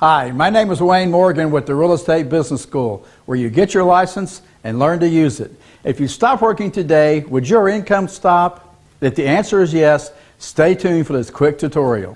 Hi, my name is Wayne Morgan with the Real Estate Business School, where you get your license and learn to use it. If you stop working today, would your income stop? If the answer is yes, stay tuned for this quick tutorial.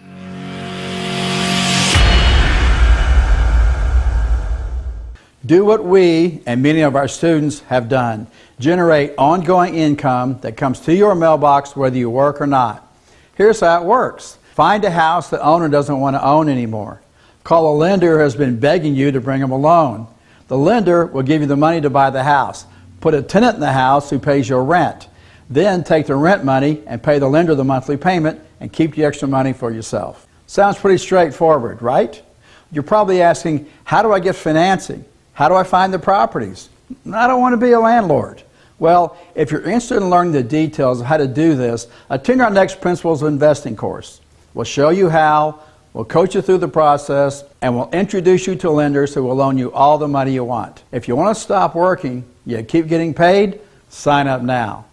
Do what we and many of our students have done. Generate ongoing income that comes to your mailbox whether you work or not. Here's how it works. Find a house the owner doesn't want to own anymore. Call a lender who has been begging you to bring him a loan. The lender will give you the money to buy the house. Put a tenant in the house who pays your rent. Then take the rent money and pay the lender the monthly payment and keep the extra money for yourself. Sounds pretty straightforward, right? You're probably asking, how do I get financing? How do I find the properties? I don't want to be a landlord. Well, if you're interested in learning the details of how to do this, attend our next Principles of Investing course. We'll show you how, we'll coach you through the process, and we'll introduce you to lenders who will loan you all the money you want. If you want to stop working, yet keep getting paid, sign up now.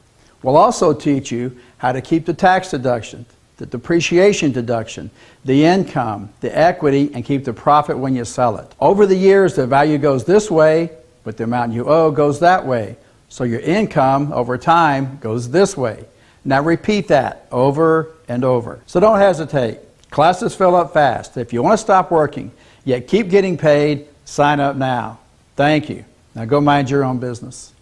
We'll also teach you how to keep the tax deduction, the depreciation deduction, the income, the equity, and keep the profit when you sell it. Over the years, the value goes this way, but the amount you owe goes that way. So your income over time goes this way. Now repeat that over and over. So don't hesitate. Classes fill up fast. If you want to stop working, yet keep getting paid, sign up now. Thank you. Now go mind your own business.